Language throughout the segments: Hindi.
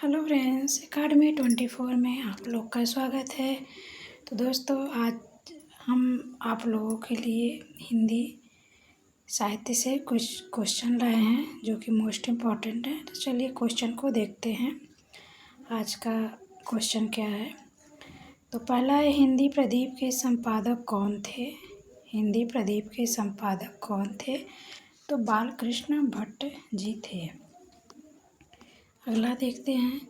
हेलो फ्रेंड्स, एकेडमी 24 में आप लोग का स्वागत है। तो दोस्तों, आज हम आप लोगों के लिए हिंदी साहित्य से कुछ क्वेश्चन लाए हैं जो कि मोस्ट इम्पॉर्टेंट है। तो चलिए क्वेश्चन को देखते हैं। आज का क्वेश्चन क्या है? तो पहला है, हिंदी प्रदीप के संपादक कौन थे? हिंदी प्रदीप के संपादक कौन थे? तो बालकृष्ण भट्ट जी थे। अगला देखते हैं,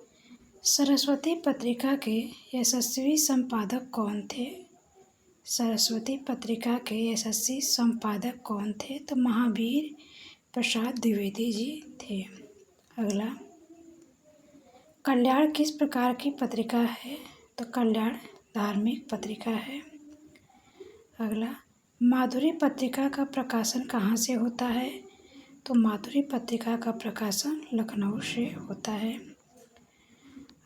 सरस्वती पत्रिका के यशस्वी संपादक कौन थे? सरस्वती पत्रिका के यशस्वी संपादक कौन थे? तो महावीर प्रसाद द्विवेदी जी थे। अगला, कल्याण किस प्रकार की पत्रिका है? तो कल्याण धार्मिक पत्रिका है। अगला, माधुरी पत्रिका का प्रकाशन कहाँ से होता है? तो माधुरी पत्रिका का प्रकाशन लखनऊ से होता है।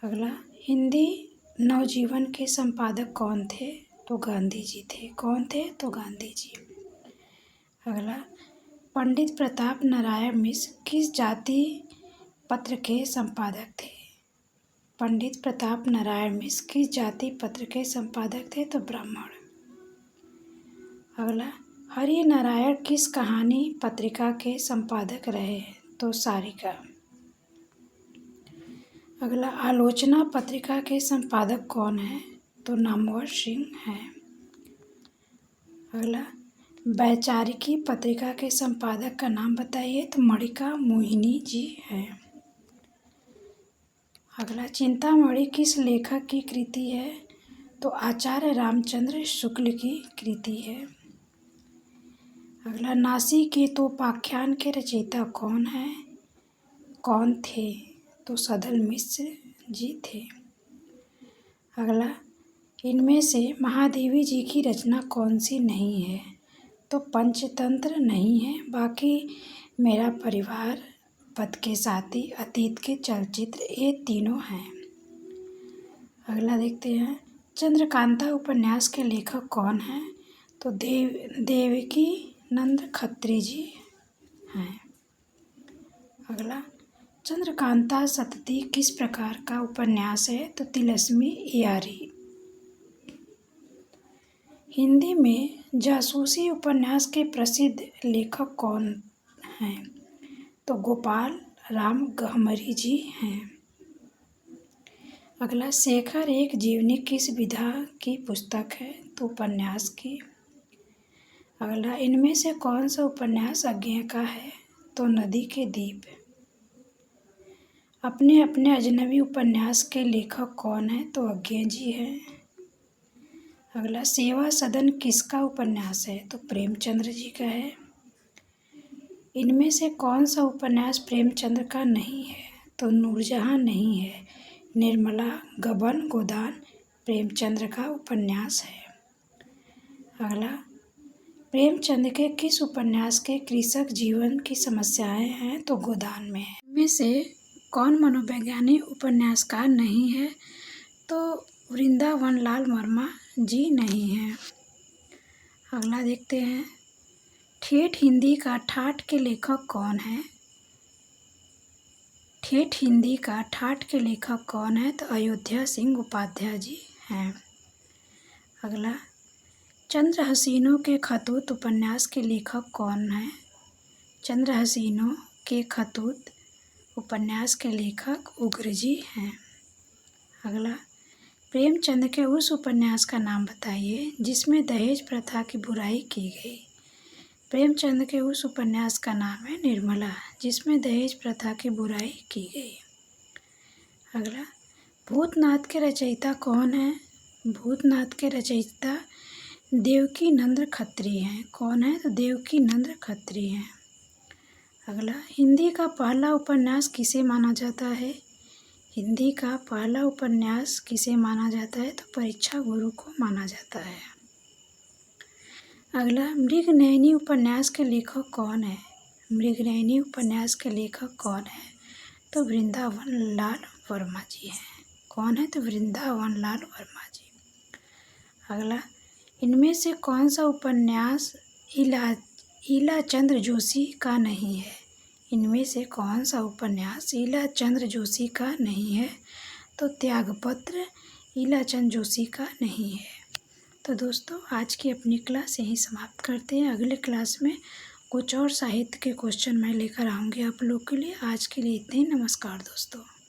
अगला, हिंदी नवजीवन के संपादक कौन थे? तो गांधी जी थे। कौन थे? तो गांधी जी। अगला, पंडित प्रताप नारायण मिश्र किस जाति पत्र के संपादक थे? पंडित प्रताप नारायण मिश्र किस जाति पत्र के संपादक थे? तो ब्राह्मण। अगला, हरि नारायण किस कहानी पत्रिका के संपादक रहे? तो सारिका। अगला, आलोचना पत्रिका के संपादक कौन है? तो नामवर सिंह हैं। अगला, वैचारिकी पत्रिका के संपादक का नाम बताइए? तो मणिका मोहिनी जी हैं। अगला, चिंतामणि किस लेखक की कृति है? तो आचार्य रामचंद्र शुक्ल की कृति है। अगला, नासिकेतोपाख्यान के रचयिता कौन है? कौन थे? तो सदल मिश्र जी थे। अगला, इनमें से महादेवी जी की रचना कौन सी नहीं है? तो पंचतंत्र नहीं है, बाकी मेरा परिवार, पद के साथी, अतीत के चलचित्र, ये तीनों हैं। अगला देखते हैं, चंद्रकांता उपन्यास के लेखक कौन हैं? तो देवकी नंद खत्री जी हैं। अगला, चंद्रकांता सतती किस प्रकार का उपन्यास है? तो तिलस्मी यारी। हिंदी में जासूसी उपन्यास के प्रसिद्ध लेखक कौन हैं? तो गोपाल राम गहमरी जी हैं। अगला, शेखर एक जीवनी किस विधा की पुस्तक है? तो उपन्यास की। अगला, इनमें से कौन सा उपन्यास अज्ञे का है? तो नदी के दीप। अपने अपने अजनबी उपन्यास के लेखक कौन है? तो अज्ञे जी हैं। अगला, सेवा सदन किसका उपन्यास है? तो प्रेमचंद्र जी का है। इनमें से कौन सा उपन्यास प्रेमचंद्र का नहीं है? तो नूरजहां नहीं है। निर्मला गबन गोदान प्रेमचंद्र का उपन्यास है। अगला, प्रेमचंद के किस उपन्यास के कृषक जीवन की समस्याएं हैं? तो गोदान में है। इनमें से कौन मनोवैज्ञानिक उपन्यासकार नहीं है? तो वृंदावन लाल वर्मा जी नहीं हैं। अगला देखते हैं, ठेठ हिंदी का ठाठ के लेखक कौन है? ठेठ हिंदी का ठाठ के लेखक कौन है? तो अयोध्या सिंह उपाध्याय जी हैं। अगला, चंद्र हसीनों के खतूत उपन्यास के लेखक कौन है? चंद्र हसीनों के खतूत उपन्यास के लेखक उग्र जी हैं। अगला, प्रेमचंद के उस उपन्यास का नाम बताइए जिसमें दहेज प्रथा की बुराई की गई। प्रेमचंद के उस उपन्यास का नाम है निर्मला, जिसमें दहेज प्रथा की बुराई की गई। अगला, भूतनाथ के रचयिता कौन है? भूतनाथ के रचयिता देवकी नंद खत्री हैं। कौन है? तो देवकी नंद खत्री हैं। अगला, हिंदी का पहला उपन्यास किसे माना जाता है? हिंदी का पहला उपन्यास किसे माना जाता है? तो परीक्षा गुरु को माना जाता है। अगला, मृगनयनी उपन्यास के लेखक कौन है? मृगनयनी उपन्यास के लेखक कौन है? तो वृंदावन लाल वर्मा जी हैं। कौन है? तो वृंदावन लाल वर्मा जी। अगला, इनमें से कौन सा उपन्यास ईलाचंद्र जोशी का नहीं है? इनमें से कौन सा उपन्यास ईलाचंद्र जोशी का नहीं है? तो त्यागपत्र ईलाचंद जोशी का नहीं है। तो दोस्तों आज की अपनी क्लास यहीं समाप्त करते हैं। अगले क्लास में कुछ और साहित्य के क्वेश्चन मैं लेकर आऊँगी आप लोग के लिए। आज के लिए इतने ही। नमस्कार दोस्तों।